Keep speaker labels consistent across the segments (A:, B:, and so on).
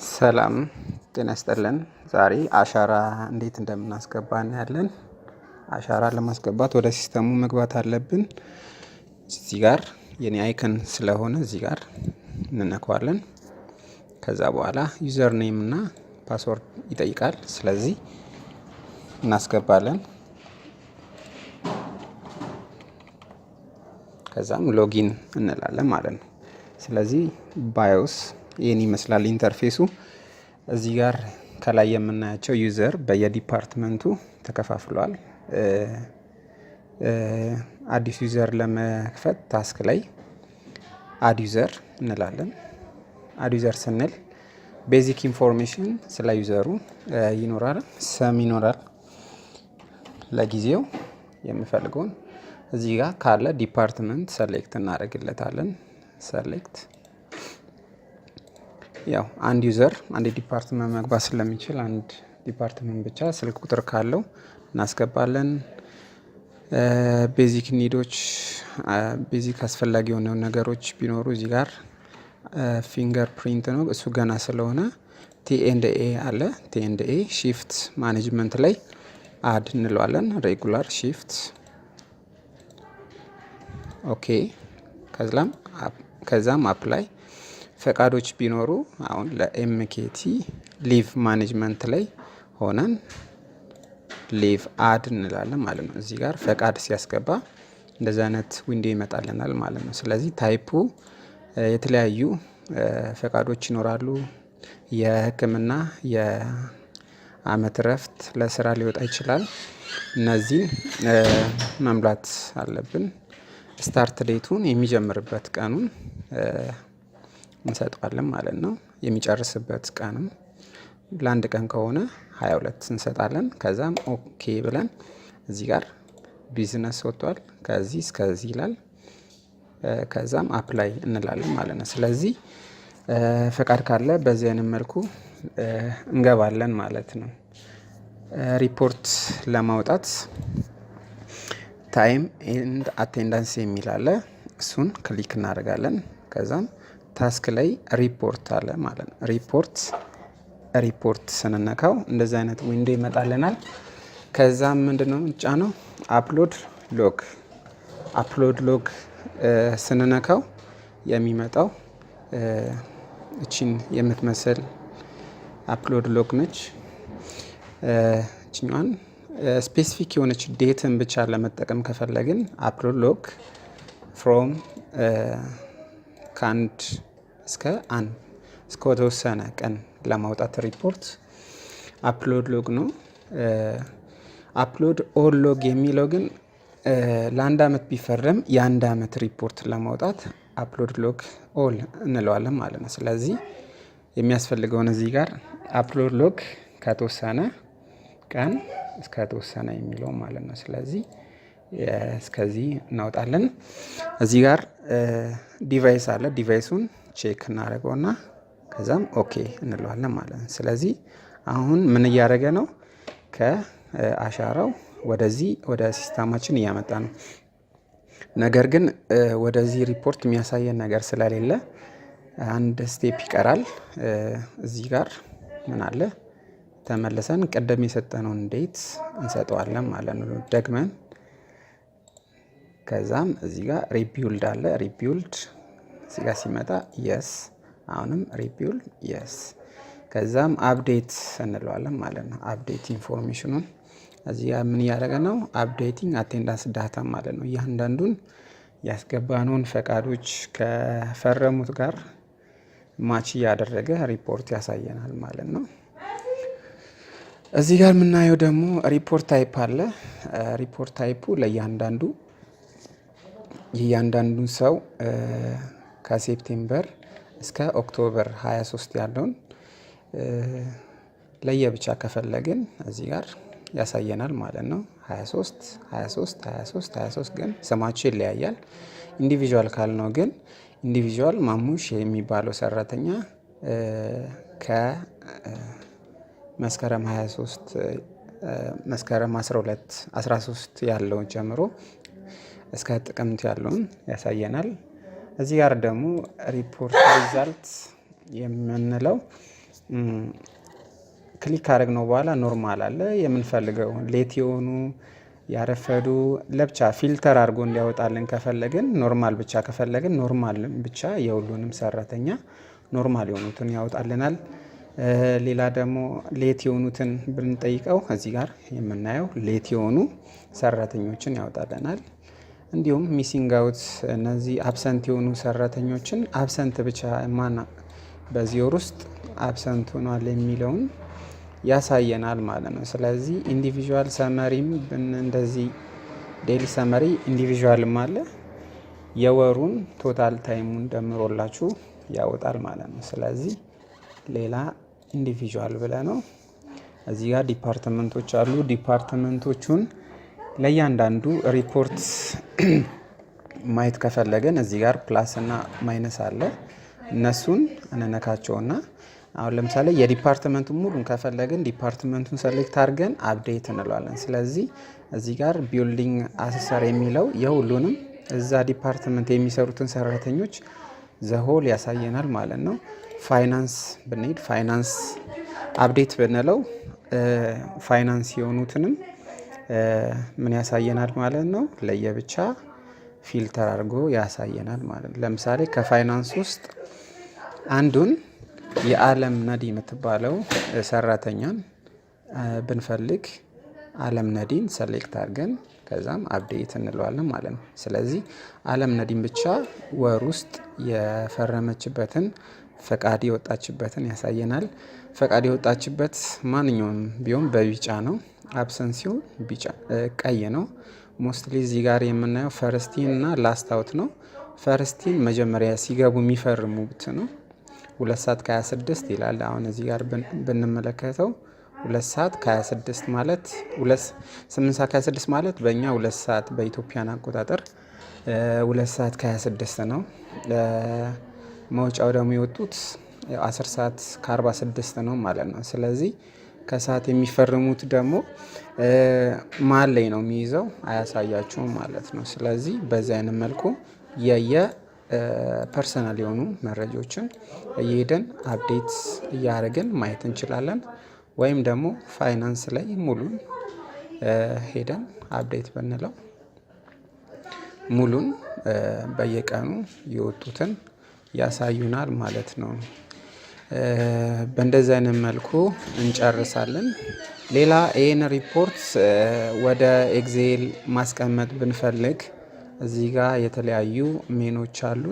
A: ሰላም ጤና ይስጥልን። ዛሬ አሻራ እንዴት እንደምናስገባ እናያለን። አሻራ ለማስገባት ወደ ሲስተሙ መግባት አለብን። እዚህ ጋር የኔ አይከን ስለሆነ እዚህ ጋር እንነካዋለን። ከዛ በኋላ ዩዘር ኔም እና ፓስወርድ ይጠይቃል። ስለዚህ እናስገባለን። ከዛም ሎጊን እንላለን ማለት ነው። ስለዚህ ባዮስ ይህን ይመስላል ኢንተርፌሱ። እዚህ ጋር ከላይ የምናያቸው ዩዘር በየዲፓርትመንቱ ተከፋፍሏል። አዲስ ዩዘር ለመክፈት ታስክ ላይ አድ ዩዘር እንላለን። አድ ዩዘር ስንል ቤዚክ ኢንፎርሜሽን ስለ ዩዘሩ ይኖራል፣ ስም ይኖራል። ለጊዜው የምፈልገውን እዚህ ጋር ካለ ዲፓርትመንት ሰሌክት እናደርግለታለን። ሰሌክት ያው አንድ ዩዘር አንድ ዲፓርትመንት መግባት ስለሚችል አንድ ዲፓርትመንት ብቻ ስልክ ቁጥር ካለው እናስገባለን። ቤዚክ ኒዶች ቤዚክ አስፈላጊ የሆኑ ነገሮች ቢኖሩ እዚህ ጋር ፊንገር ፕሪንት ነው፣ እሱ ገና ስለሆነ ቲ&ኤ አለ። ቲ&ኤ ሺፍት ማኔጅመንት ላይ አድ እንለዋለን። ሬጉላር ሺፍት ኦኬ። ከዛም አፕላይ ፈቃዶች ቢኖሩ አሁን ለኤምኬቲ ሊቭ ማኔጅመንት ላይ ሆነን ሊቭ አድ እንላለን ማለት ነው። እዚህ ጋር ፈቃድ ሲያስገባ እንደዚህ አይነት ዊንዶ ይመጣልናል ማለት ነው። ስለዚህ ታይፑ የተለያዩ ፈቃዶች ይኖራሉ። የሕክምና የአመት ረፍት ለስራ ሊወጣ ይችላል። እነዚህን መምላት አለብን። ስታርት ዴቱን የሚጀምርበት ቀኑን እንሰጣለን ማለት ነው። የሚጨርስበት ቀንም ለአንድ ቀን ከሆነ 22 እንሰጣለን። ከዛም ኦኬ ብለን እዚህ ጋር ቢዝነስ ወጥቷል ከዚህ እስከዚህ ይላል። ከዛም አፕላይ እንላለን ማለት ነው። ስለዚህ ፈቃድ ካለ በዚህ አይነት መልኩ እንገባለን ማለት ነው። ሪፖርት ለማውጣት ታይም ኤንድ አቴንዳንስ የሚል አለ። እሱን ክሊክ እናደርጋለን። ከዛም ታስክ ላይ ሪፖርት አለ ማለት ነው። ሪፖርት ስንነካው እንደዚህ አይነት ዊንዶ ይመጣልናል። ከዛም ምንድነው ጫነው አፕሎድ ሎግ ስንነካው የሚመጣው እቺን የምትመስል አፕሎድ ሎግ ነች። እቺኛን ስፔሲፊክ የሆነች ዴትን ብቻ ለመጠቀም ከፈለግን አፕሎድ ሎግ ፍሮም ከአንድ እስከ ተወሰነ ቀን ለማውጣት ሪፖርት አፕሎድ ሎግ ነው። አፕሎድ ኦል ሎግ የሚለው ግን ለአንድ አመት ቢፈረም የአንድ አመት ሪፖርት ለማውጣት አፕሎድ ሎግ ኦል እንለዋለን ማለት ነው። ስለዚህ የሚያስፈልገውን እዚህ ጋር አፕሎድ ሎግ ከተወሰነ ቀን እስከ ተወሰነ የሚለው ማለት ነው። ስለዚህ እስከዚህ እናውጣለን። እዚህ ጋር ዲቫይስ አለ። ዲቫይሱን ቼክ እናደርገውና ከዛም ኦኬ እንለዋለን ማለት ነው። ስለዚህ አሁን ምን እያደረገ ነው? ከአሻራው ወደዚህ ወደ ሲስተማችን እያመጣ ነው። ነገር ግን ወደዚህ ሪፖርት የሚያሳየን ነገር ስለሌለ አንድ ስቴፕ ይቀራል። እዚህ ጋር ምን አለ? ተመልሰን ቀደም የሰጠነውን ዴት እንሰጠዋለን ማለት ነው ደግመን። ከዛም እዚህ ጋር ሪቢውልድ አለ። ሪቢውልድ እዚህ ጋር ሲመጣ የስ፣ አሁንም ሪቢውልድ የስ። ከዛም አፕዴት እንለዋለን ማለት ነው። አፕዴት ኢንፎርሜሽኑን እዚህ ጋር ምን እያደረገ ነው? አፕዴቲንግ አቴንዳንስ ዳታ ማለት ነው። እያንዳንዱን ያስገባነውን ፈቃዶች ከፈረሙት ጋር ማች እያደረገ ሪፖርት ያሳየናል ማለት ነው። እዚህ ጋር የምናየው ደግሞ ሪፖርት ታይፕ አለ። ሪፖርት ታይፑ የእያንዳንዱን ሰው ከሴፕቴምበር እስከ ኦክቶበር 23 ያለውን ለየብቻ ከፈለግን እዚህ ጋር ያሳየናል ማለት ነው። 23 ግን ስማቸው ይለያያል። ኢንዲቪዥዋል ካልነው ግን ኢንዲቪዥዋል ማሙሽ የሚባለው ሰራተኛ መስከረም 23 መስከረም 13 ያለውን ጀምሮ እስከ ጥቅምት ያለውን ያሳየናል። እዚህ ጋር ደግሞ ሪፖርት ሪዛልት የምንለው ክሊክ ካደረግነው በኋላ ኖርማል አለ የምንፈልገው ሌት የሆኑ ያረፈዱ ለብቻ ፊልተር አድርጎ እንዲያወጣልን ከፈለግን ኖርማል ብቻ ከፈለግን ኖርማል ብቻ የሁሉንም ሰራተኛ ኖርማል የሆኑትን ያወጣልናል። ሌላ ደግሞ ሌት የሆኑትን ብንጠይቀው እዚህ ጋር የምናየው ሌት የሆኑ ሰራተኞችን ያወጣልናል። እንዲሁም ሚሲንግ አውት እነዚህ አብሰንት የሆኑ ሰራተኞችን አብሰንት ብቻ ማና በዚህ ወር ውስጥ አብሰንት ሆኗል የሚለውን ያሳየናል ማለት ነው። ስለዚህ ኢንዲቪዥዋል ሰመሪም እንደዚህ ዴሊ ሰመሪ ኢንዲቪዥዋልም አለ የወሩን ቶታል ታይሙን ደምሮላችሁ ያወጣል ማለት ነው። ስለዚህ ሌላ ኢንዲቪዥዋል ብለ ነው። እዚህ ጋር ዲፓርትመንቶች አሉ። ዲፓርትመንቶቹን ለእያንዳንዱ ሪፖርት ማየት ከፈለገን እዚህ ጋር ፕላስ እና ማይነስ አለ። እነሱን እንነካቸውና አሁን ለምሳሌ የዲፓርትመንቱን ሙሉን ከፈለግን ዲፓርትመንቱን ሰሌክት አድርገን አፕዴት እንለዋለን። ስለዚህ እዚህ ጋር ቢልዲንግ አሰሰር የሚለው የሁሉንም እዛ ዲፓርትመንት የሚሰሩትን ሰራተኞች ዘሆል ያሳየናል ማለት ነው። ፋይናንስ ብንሄድ ፋይናንስ አፕዴት ብንለው ፋይናንስ የሆኑትንም ምን ያሳየናል ማለት ነው። ለየብቻ ፊልተር አድርጎ ያሳየናል ማለት ነው። ለምሳሌ ከፋይናንስ ውስጥ አንዱን የዓለም ነዲ የምትባለው ሰራተኛን ብንፈልግ ዓለም ነዲን ሰሌክት አድርገን ከዛም አፕዴት እንለዋለን ማለት ነው። ስለዚህ ዓለም ነዲን ብቻ ወር ውስጥ የፈረመችበትን ፈቃድ የወጣችበትን ያሳየናል። ፈቃድ የወጣችበት ማንኛውም ቢሆን በቢጫ ነው። አብሰንሲው ቢጫ ቀይ ነው። ሞስትሊ እዚህ ጋር የምናየው ፈርስቲን እና ላስት አውት ነው። ፈርስቲን መጀመሪያ ሲገቡ የሚፈርሙት ነው። 2 ሰዓት ከ26 ይላል። አሁን እዚህ ጋር ብንመለከተው 2 ሰዓት ከ26 ማለት 8 ሰዓት ከ26 ማለት በእኛ 2 ሰዓት በኢትዮጵያን አቆጣጠር 2 ሰዓት ከ26 ነው። መውጫው ደግሞ የወጡት 10 ሰዓት ከ46 ነው ማለት ነው። ስለዚህ ከሰዓት የሚፈርሙት ደግሞ መሀል ላይ ነው የሚይዘው፣ አያሳያችሁም ማለት ነው። ስለዚህ በዚህ አይነት መልኩ ፐርሰናል የሆኑ መረጃዎችን እየሄደን አፕዴት እያደረግን ማየት እንችላለን። ወይም ደግሞ ፋይናንስ ላይ ሙሉን ሄደን አፕዴት ብንለው ሙሉን በየቀኑ የወጡትን ያሳዩናል ማለት ነው። በእንደዚህ አይነት መልኩ እንጨርሳለን። ሌላ ይህን ሪፖርት ወደ ኤክሴል ማስቀመጥ ብንፈልግ እዚህ ጋር የተለያዩ ሜኖች አሉ።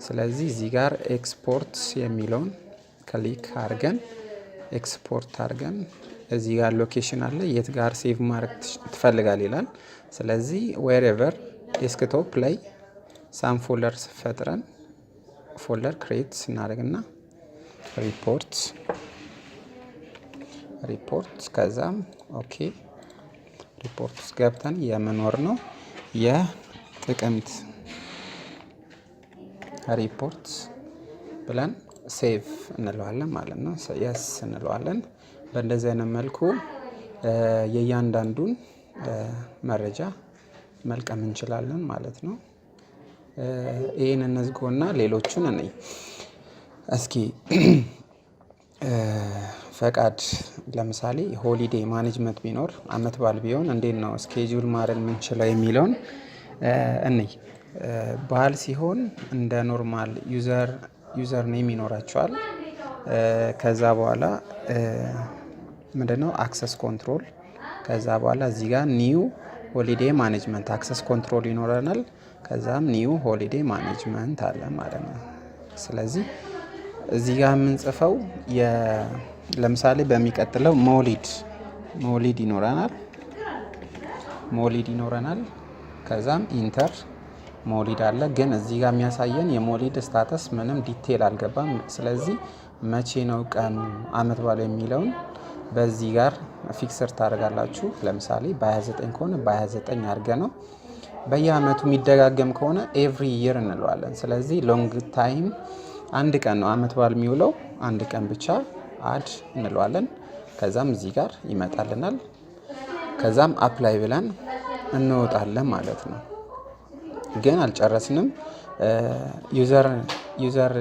A: ስለዚህ እዚህ ጋር ኤክስፖርት የሚለውን ክሊክ አድርገን ኤክስፖርት አድርገን እዚህ ጋር ሎኬሽን አለ የት ጋር ሴቭ ማድረግ ትፈልጋል ይላል። ስለዚህ ዌሬቨር ዴስክቶፕ ላይ ሳም ፎልደርስ ፈጥረን ፎልደር ክሬት ስናደርግና ሪፖርት ከዛም ኦኬ ሪፖርት ውስጥ ገብተን የመኖር ነው የጥቅምት ሪፖርት ብለን ሴቭ እንለዋለን ማለት ነው። የስ እንለዋለን። በእንደዚህ አይነት መልኩ የእያንዳንዱን መረጃ መልቀም እንችላለን ማለት ነው። ይህን እንዝጎና ሌሎቹን እንይ እስኪ። ፈቃድ ለምሳሌ ሆሊዴይ ማኔጅመንት ቢኖር አመት በዓል ቢሆን እንዴት ነው ስኬጁል ማድረግ የምንችለው የሚለውን እንይ። በዓል ሲሆን እንደ ኖርማል ዩዘር ኔም ይኖራቸዋል። ከዛ በኋላ ምንድነው አክሰስ ኮንትሮል። ከዛ በኋላ እዚህ ጋር ኒው ሆሊዴይ ማኔጅመንት አክሰስ ኮንትሮል ይኖረናል። ከዛም ኒው ሆሊዴይ ማኔጅመንት አለ ማለት ነው። ስለዚህ እዚህ ጋር የምንጽፈው ለምሳሌ በሚቀጥለው መውሊድ ይኖረናል። ከዛም ኢንተር መውሊድ አለ። ግን እዚህ ጋር የሚያሳየን የመውሊድ ስታተስ ምንም ዲቴል አልገባም። ስለዚህ መቼ ነው ቀኑ አመት በዓል የሚለውን በዚህ ጋር ፊክስር ታደርጋላችሁ። ለምሳሌ በ29 ከሆነ በ29 አድርገ ነው። በየአመቱ የሚደጋገም ከሆነ ኤቭሪ ይር እንለዋለን። ስለዚህ ሎንግ ታይም አንድ ቀን ነው አመት በዓል የሚውለው፣ አንድ ቀን ብቻ አድ እንለዋለን። ከዛም እዚህ ጋር ይመጣልናል። ከዛም አፕላይ ብለን እንወጣለን ማለት ነው። ግን አልጨረስንም። ዩዘር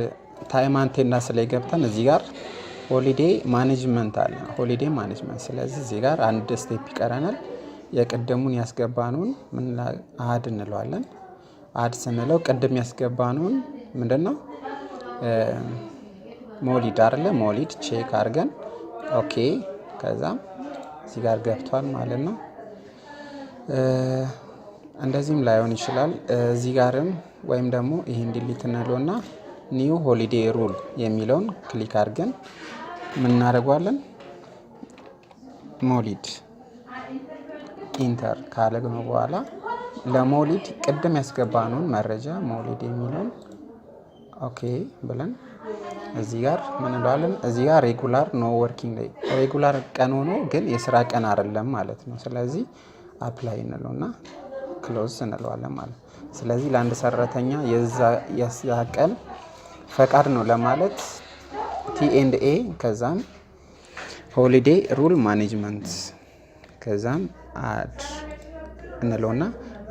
A: ታይም አቴንዳንስ ላይ ገብተን እዚህ ጋር ሆሊዴ ማኔጅመንት አለ። ሆሊዴ ማኔጅመንት። ስለዚህ እዚህ ጋር አንድ ስቴፕ ይቀረናል። የቅድሙን ያስገባነውን ምን አድ እንለዋለን። አድ ስንለው ቅድም ያስገባነውን ምንድነው ሞሊድ አይደለ? ሞሊድ ቼክ አድርገን ኦኬ። ከዛም እዚህ ጋር ገብቷል ማለት ነው። እንደዚህም ላይሆን ይችላል። እዚህ ጋርም ወይም ደግሞ ይሄን ዲሊት እንለውና ኒው ሆሊዴ ሩል የሚለውን ክሊክ አድርገን ምን እናደርገዋለን ሞሊድ ኢንተር ካለግነው በኋላ ለሞሊድ ቅድም ያስገባነውን መረጃ ሞሊድ የሚለውን ኦኬ ብለን እዚህ ጋር ምን እንለዋለን። እዚህ ጋር ሬጉላር ኖ ወርኪንግ ዴይ ሬጉላር ቀን ሆኖ ግን የስራ ቀን አይደለም ማለት ነው። ስለዚህ አፕላይ እንለውና ክሎዝ እንለዋለን ማለት ነው። ስለዚህ ለአንድ ሰራተኛ የዛ ቀን ፈቃድ ነው ለማለት ቲ&ኤ ከዛም ሆሊዴ ሩል ማኔጅመንት ከዛም አድ እንለውና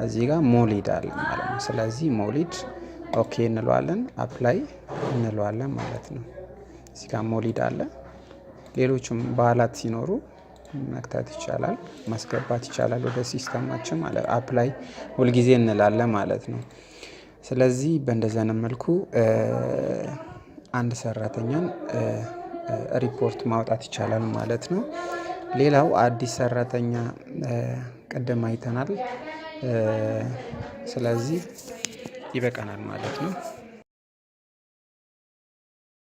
A: እዚህ ጋር ሞሊድ አለ ማለት ነው። ስለዚህ ሞሊድ ኦኬ እንለዋለን፣ አፕላይ እንለዋለን ማለት ነው። እዚህ ጋር ሞሊድ አለ። ሌሎችም በዓላት ሲኖሩ መክተት ይቻላል፣ ማስገባት ይቻላል ወደ ሲስተማችን ማለት አፕላይ ሁልጊዜ እንላለን ማለት ነው። ስለዚህ በእንደዚህ አይነት መልኩ አንድ ሰራተኛን ሪፖርት ማውጣት ይቻላል ማለት ነው። ሌላው አዲስ ሰራተኛ ቅድም አይተናል። ስለዚህ ይበቃናል ማለት ነው።